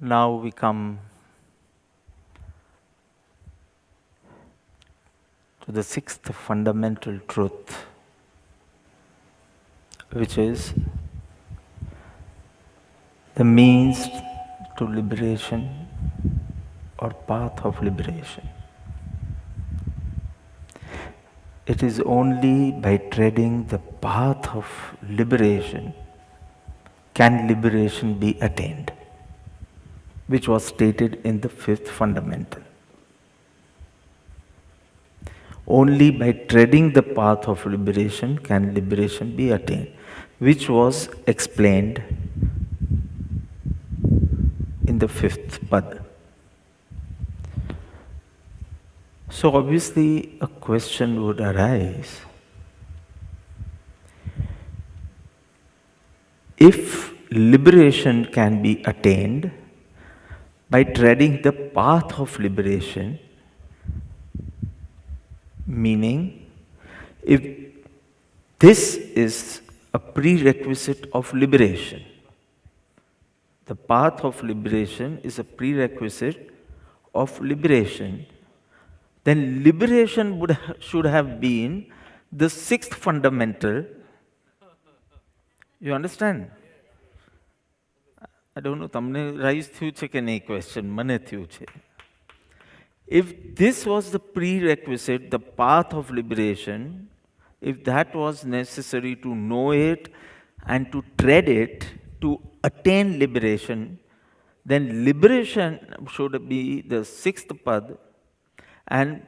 Now we come to the sixth fundamental truth, which is the means to liberation or path of liberation. It is only by treading the path of liberation can liberation be attained, which was stated in the fifth fundamental. Only by treading the path of liberation can liberation be attained, which was explained in the fifth pad. So obviously a question would arise. If liberation can be attained by treading the path of liberation, meaning if this is a prerequisite of liberation, the path of liberation is a prerequisite of liberation, then liberation should have been the sixth fundamental. You understand? I don't know, તમને rise થયું છે કે નહીં question, મને થયું છે. If this was the prerequisite, the path of liberation, if that was necessary to know it and to tread it to attain liberation, then liberation should be the sixth pad and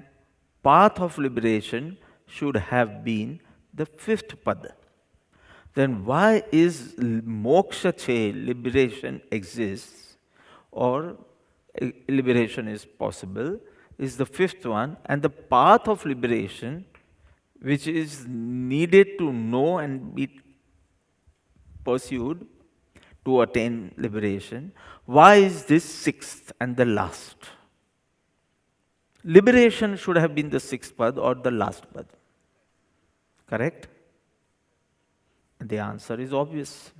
path of liberation should have been the fifth pad. Then why is moksha che, liberation exists or liberation is possible, is the fifth one, and the path of liberation which is needed to know and be pursued to attain liberation, why is this sixth and the last? Liberation should have been the sixth pad or the last pad. Correct? The answer is obvious.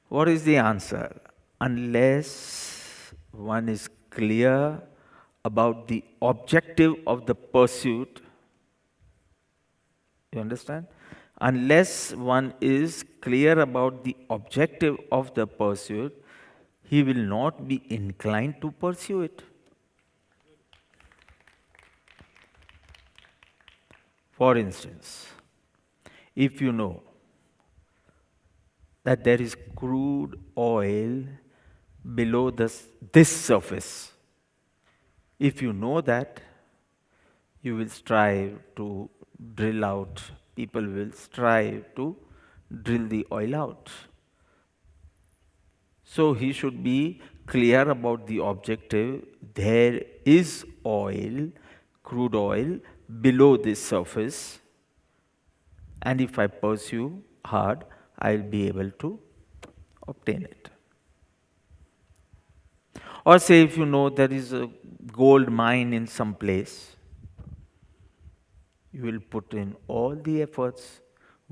What is the answer? Unless one is clear about the objective of the pursuit, you understand? Unless one is clear about the objective of the pursuit, he will not be inclined to pursue it. For instance, if you know that there is crude oil below this surface, if you know that, you will strive to drill out, people will strive to drill the oil out. So he should be clear about the objective. There is oil, crude oil, below this surface, and if I pursue hard, I'll be able to obtain it. Or say if you know there is a gold mine in some place, you will put in all the efforts,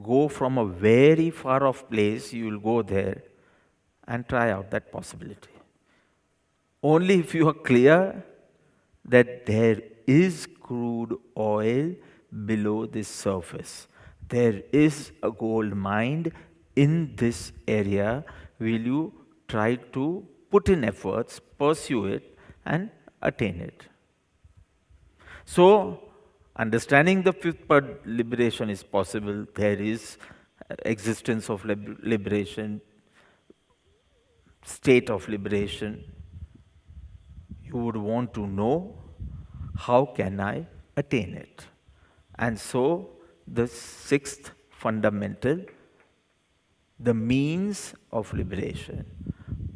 go from a very far off place, you will go there and try out that possibility. Only if you are clear that there is crude oil below this surface, there is a gold mine in this area, will you try to put in efforts, pursue it, and attain it. So, understanding the fifth pad, liberation is possible. There is existence of liberation, state of liberation. You would want to know, how can I attain it? And so, the sixth fundamental, the means of liberation,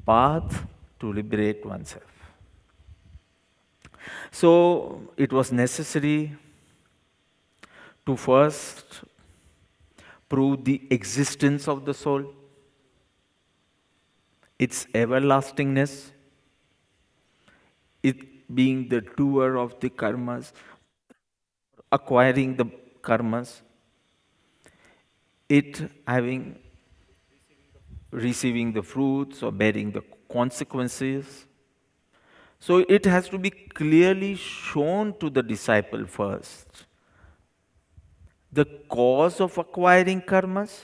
path to liberate oneself. So, it was necessary to first prove the existence of the soul, its everlastingness, it being the doer of the karmas, acquiring the karmas, it having receiving the fruits or bearing the consequences. So it has to be clearly shown to the disciple first the cause of acquiring karmas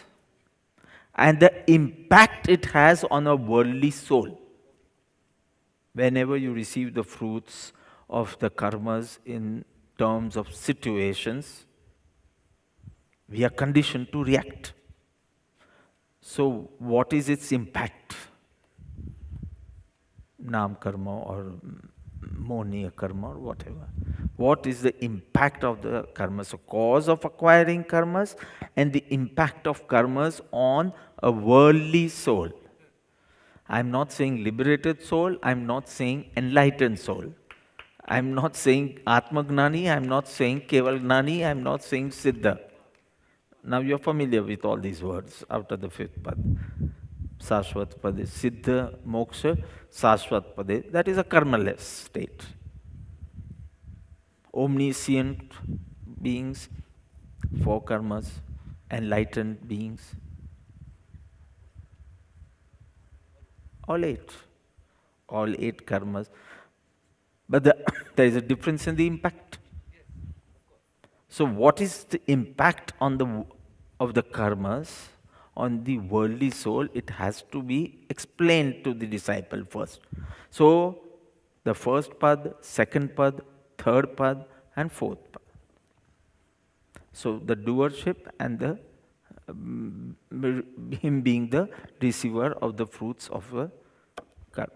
and the impact it has on a worldly soul. Whenever you receive the fruits of the karmas in terms of situations, we are conditioned to react. So, what is its impact? Nam karma or Moniya karma or whatever. What is the impact of the karmas? So, cause of acquiring karmas and the impact of karmas on a worldly soul. I'm not saying liberated soul, I'm not saying enlightened soul. I'm not saying Atmagnani, I'm not saying Keval Gnani, I'm not saying Siddha. Now you're familiar with all these words after the fifth pad. Sashvat Pade, Siddha, Moksha, Sashvat Pade. That is a karmaless state. Omniscient beings, four karmas, enlightened beings. All eight karmas. But there is a difference in the impact. So what is the impact on of the karmas on the worldly soul? It has to be explained to the disciple first. So the first pad, second pad, third pad, and fourth pad. So the doership and the him being the receiver of the fruits of a karma.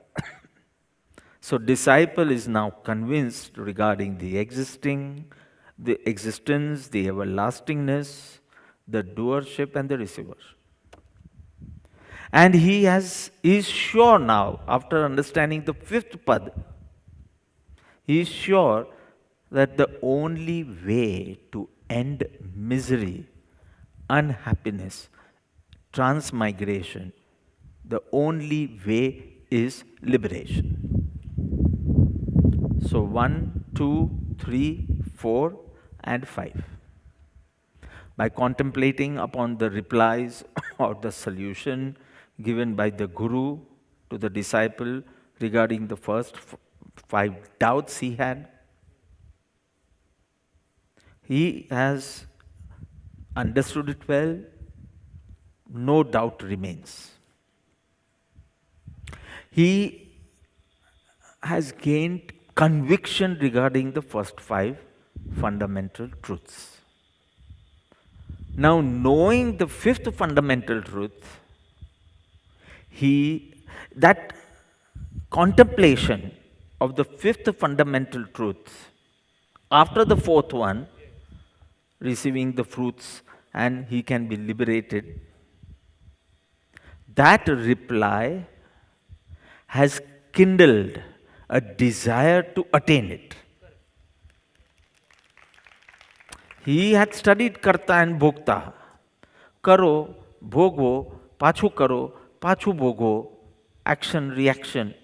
So disciple is now convinced regarding the existence, the everlastingness, the doership and the receiver. And he is sure now, after understanding the fifth pad, he is sure that the only way to end misery, unhappiness, transmigration, the only way is liberation. So 1, 2, 3, 4, and 5. By contemplating upon the replies or the solution given by the Guru to the disciple regarding the first 5 doubts he had, he has understood it well, no doubt remains. He has gained conviction regarding the first 5 fundamental truths. Now, knowing the 5th fundamental truth, that contemplation of the 5th fundamental truth, after the 4th one, receiving the fruits and he can be liberated, that reply has kindled a desire to attain it. He had studied Karta and Bhokta. Karo, bhogo, pachu karo, pachu bhogo, action, reaction.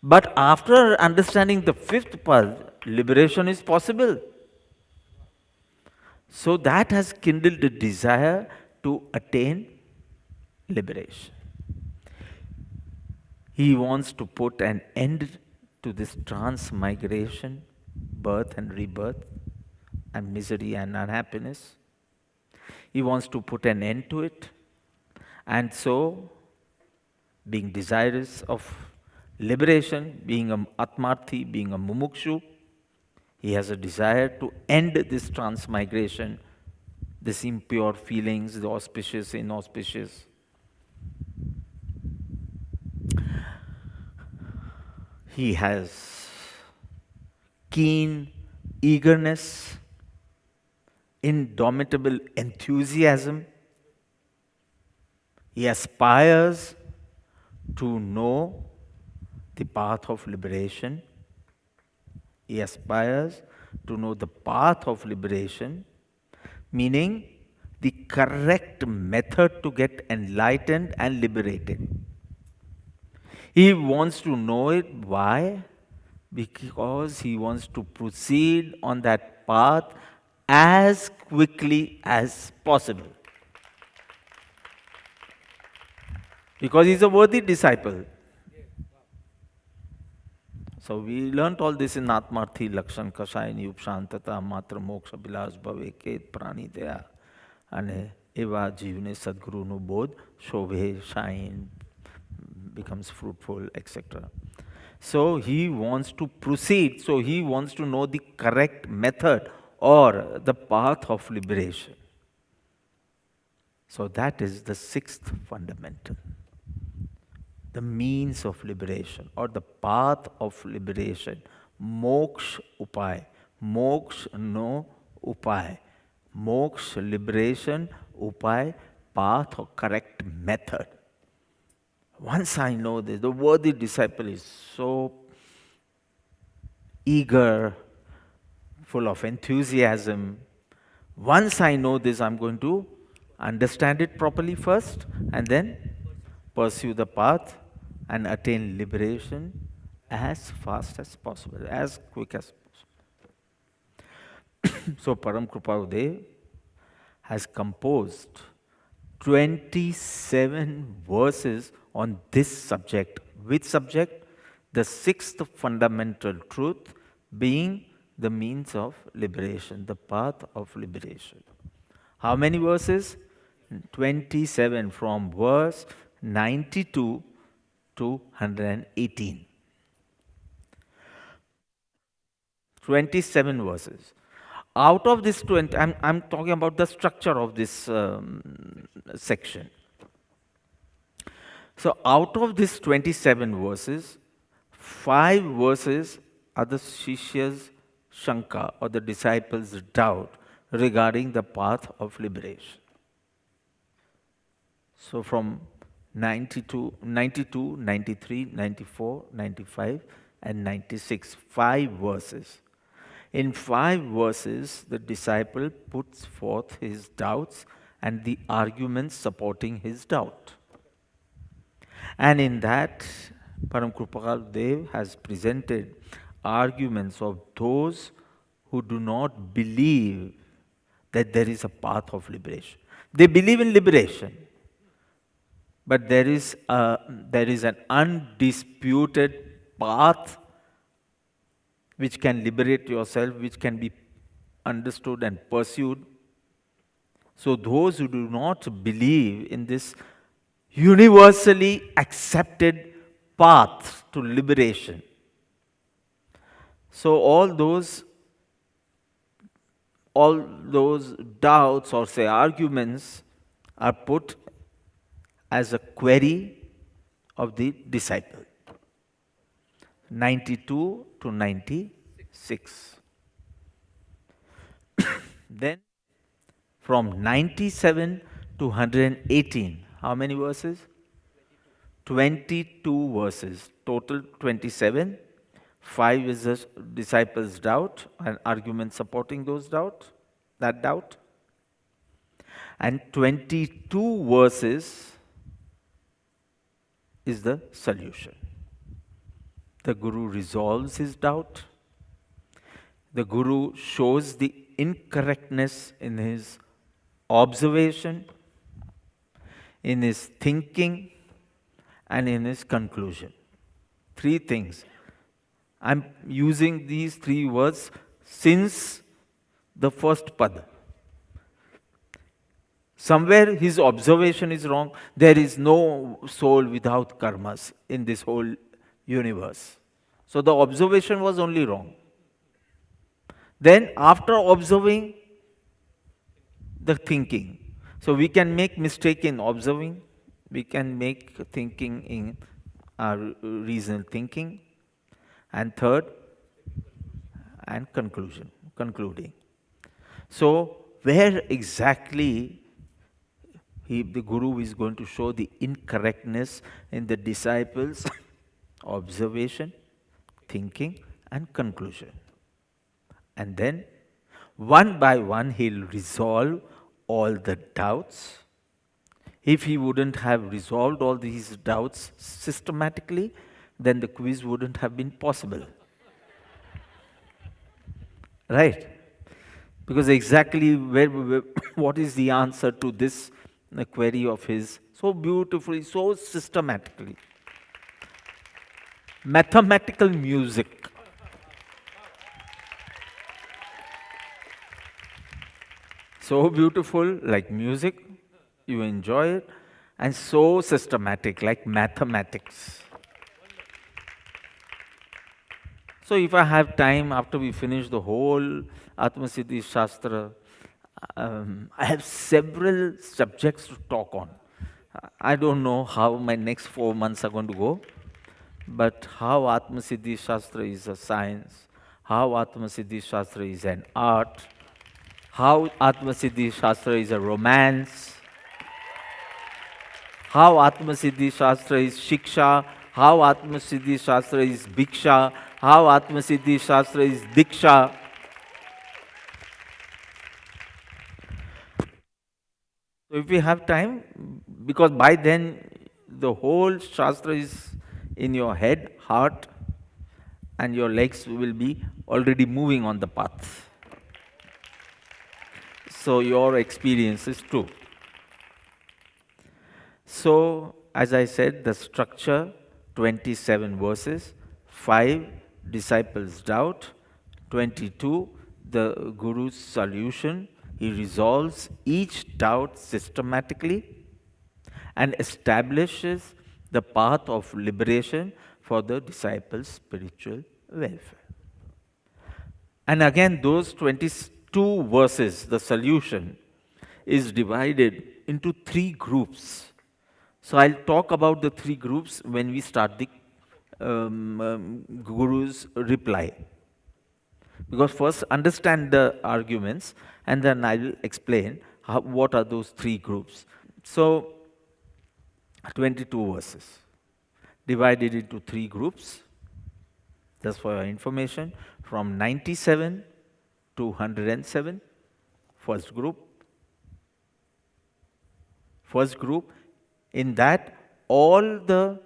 But after understanding the 5th pad, liberation is possible. So that has kindled a desire to attain liberation. He wants to put an end to this transmigration, birth and rebirth, and misery and unhappiness. He wants to put an end to it. And so, being desirous of liberation, being an Atmarthi, being a Mumukshu, he has a desire to end this transmigration, this impure feelings, the auspicious, inauspicious. He has keen eagerness, indomitable enthusiasm. He aspires to know the path of liberation. He aspires to know the path of liberation, meaning the correct method to get enlightened and liberated. He wants to know it. Why? Because he wants to proceed on that path as quickly as possible. because he's a worthy disciple. So we learnt all this in Atmarthi Lakshan Kasayani Upshantata Matra Moksha Bilas Bhave Ket Prani Daya. And Eva Jivne Sadguru Bodh Shobhe Shine becomes fruitful, etc. So he wants to proceed, so he wants to know the correct method or the path of liberation. So that is the sixth fundamental. The means of liberation or the path of liberation. Moksha upay. Moksha no upay. Moksha, liberation, upay, path or correct method. Once I know this, the worthy disciple is so eager, full of enthusiasm. Once I know this, I'm going to understand it properly first and then pursue the path and attain liberation as fast as possible, as quick as possible. So Param Kripaludev has composed 27 verses on this subject. Which subject? The sixth fundamental truth being the means of liberation, the path of liberation. How many verses? 27, from verse 92 to 118. 27 verses. Out of this 20, I'm talking about the structure of this section. So out of this 27 verses, 5 verses are the Shishya's Shanka or the disciples' doubt regarding the path of liberation. So from 92, 93, 94, 95 and 96, 5 verses. In 5 verses, the disciple puts forth his doubts and the arguments supporting his doubt. And in that, Param Kripaludev has presented arguments of those who do not believe that there is a path of liberation. They believe in liberation, but there is an undisputed path which can liberate yourself, which can be understood and pursued. So those who do not believe in this universally accepted path to liberation, so all those doubts or say arguments are put as a query of the disciple. 92 to 96. Then from 97 to 118, how many verses? 22 verses. Total 27. 5 is the disciples' doubt and argument supporting that doubt. And 22 verses is the solution. The Guru resolves his doubt. The Guru shows the incorrectness in his observation, in his thinking, and in his conclusion. 3 things. I'm using these 3 words since the first pada. Somewhere his observation is wrong. There is no soul without karmas in this whole universe. So the observation was only wrong. Then after observing, the thinking. So we can make mistake in observing. We can make thinking in our reasonable thinking. And third, and concluding. So where exactly the Guru is going to show the incorrectness in the disciples' observation, thinking, and conclusion. And then, one by one, he'll resolve all the doubts. If he wouldn't have resolved all these doubts systematically, then the quiz wouldn't have been possible. Right? Because exactly what is the answer to this query of his? So so beautifully, so systematically. Mathematical music. So beautiful, like music, you enjoy it, and so systematic, like mathematics. So, if I have time after we finish the whole Atmasiddhi Shastra, I have several subjects to talk on. I don't know how my next 4 months are going to go, but how Atmasiddhi Shastra is a science, how Atmasiddhi Shastra is an art, how Atmasiddhi Shastra is a romance, how Atmasiddhi Shastra is Shiksha, how Atmasiddhi Shastra is Bhiksha, how Atmasiddhi Shastra is Diksha. So if we have time, because by then the whole Shastra is in your head, heart, and your legs will be already moving on the path. So your experience is true. So, as I said, the structure 27 verses, 5 disciples' doubt, 22 the Guru's solution. He resolves each doubt systematically and establishes the path of liberation for the disciples' spiritual welfare. And again, those 22 verses, the solution, is divided into 3 groups. So I'll talk about the 3 groups when we start the Guru's reply. Because first understand the arguments and then I will explain what are those 3 groups. So 22 verses divided into 3 groups. Just for your information, from 97 to 107, first group. First group, in that all the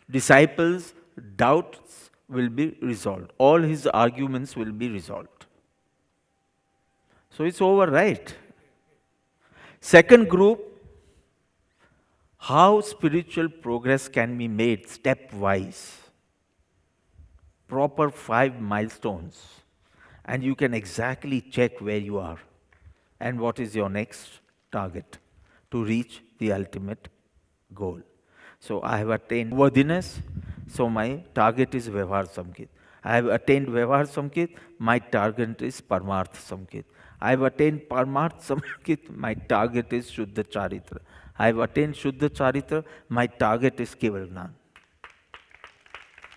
disciples' doubts will be resolved. All his arguments will be resolved. So it's over, right? Second group, how spiritual progress can be made stepwise. Proper 5 milestones. And you can exactly check where you are and what is your next target to reach the ultimate goal. So I have attained worthiness, so my target is Vyavhar Samkit. I have attained Vyavhar Samkit, my target is Parmarth Samkit. I have attained Parmarth Samkit, my target is Shuddha Charitra. I have attained Shuddha Charitra, my target is Keval Gnan.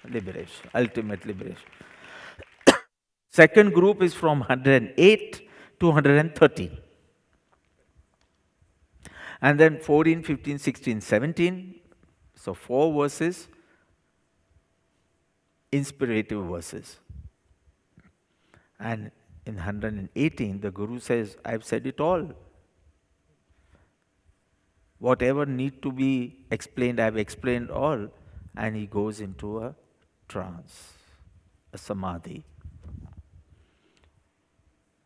Liberation, ultimate liberation. Second group is from 108 to 130. And then 14, 15, 16, 17. So 4 verses, inspirative verses. And in 118, the Guru says, I've said it all. Whatever need to be explained, I've explained all. And he goes into a trance, a samadhi.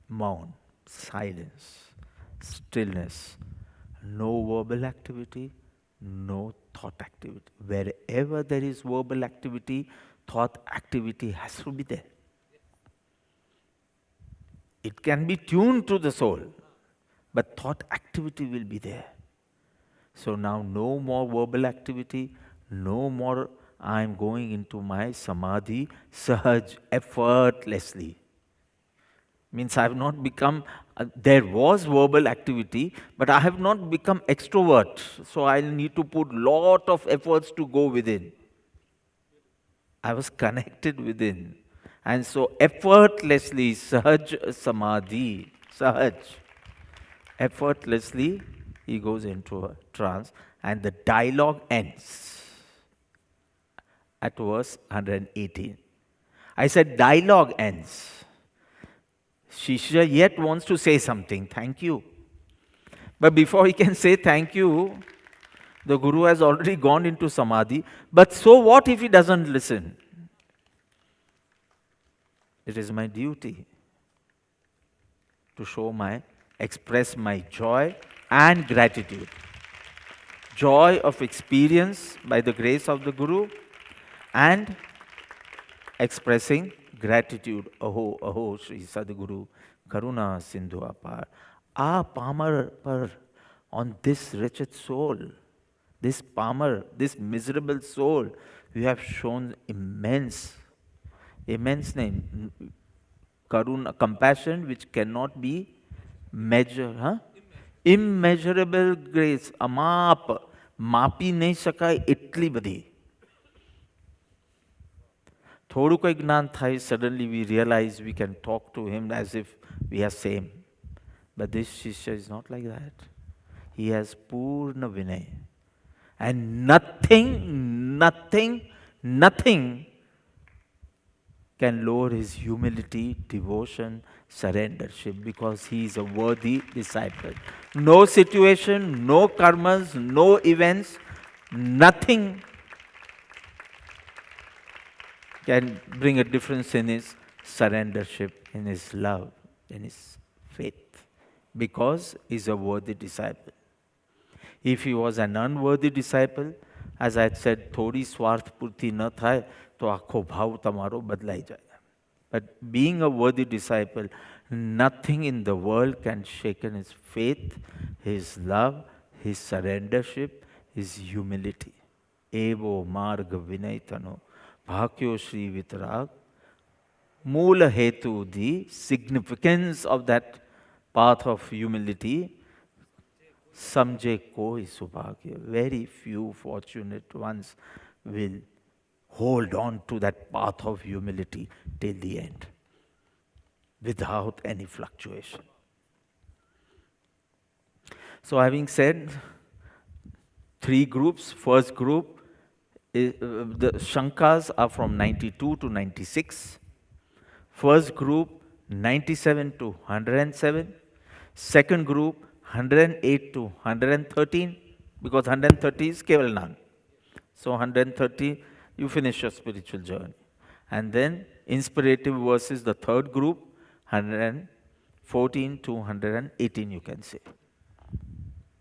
Maun, silence, stillness, no verbal activity, no thought activity. Wherever there is verbal activity, thought activity has to be there. It can be tuned to the soul, but thought activity will be there. So now no more verbal activity, no more I am going into my samadhi, sahaj, effortlessly. Means I have not become, there was verbal activity, but I have not become extrovert. So I need to put lot of efforts to go within. I was connected within. And so effortlessly, sahaj samadhi, sahaj, effortlessly he goes into a trance and the dialogue ends at verse 118. I said dialogue ends. Shishya yet wants to say something, thank you. But before he can say thank you, the Guru has already gone into samadhi. But so what if he doesn't listen? It is my duty to express my joy and gratitude. joy of experience by the grace of the Guru, and expressing gratitude. Aho, aho, Sri Sadguru, Karuna Sindhu Apar. Ah, Palmer, on this wretched soul, this Palmer, this miserable soul, you have shown immense name, Karuna, compassion which cannot be measured. Huh? Immeasurable grace, અમાપ માપી નહીં શકાય એટલી બધી. થોડું કોઈ જ્ઞાન થાય, suddenly we realize we can talk to him as if we are same. But this Shishya is not like that. He has Purna Vinay. And nothing can lower his humility, devotion, surrendership, because he is a worthy disciple. No situation, no karmas, no events, nothing can bring a difference in his surrendership, in his love, in his faith, because he is a worthy disciple. If he was an unworthy disciple, as I had said, થોડી સ્વાર્થ પૂર્તિ ન થાય તો આખો ભાવ તમારો બદલાઈ જાય. But being a worthy disciple, nothing in the world can shake his faith, his love, his surrendership, his humility. એવો માર્ગ વિનયતનો ભાક્યો શ્રી વિતરાગ. મૂળ હેતુ, the significance of that path of humility, samjhe koi subhagya. Very few fortunate ones will hold on to that path of humility till the end without any fluctuation. So, having said three groups, first group, the Shankas are from 92 to 96. First group 97 to 107. Second group 108 to 113, because 130 is Kevalnan. So 130, you finish your spiritual journey. And then inspirative verses, the third group, 114 to 118, you can say.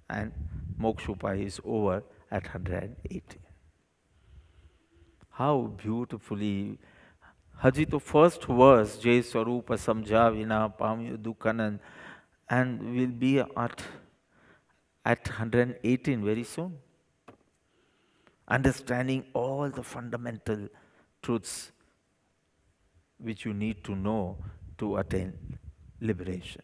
And Mokshupai is over at 180. How beautifully, Haji to first verse, Jai Swarupa Samjha Vina Pamyo Dukhanan, and we'll be at 118 very soon. Understanding all the fundamental truths which you need to know to attain liberation.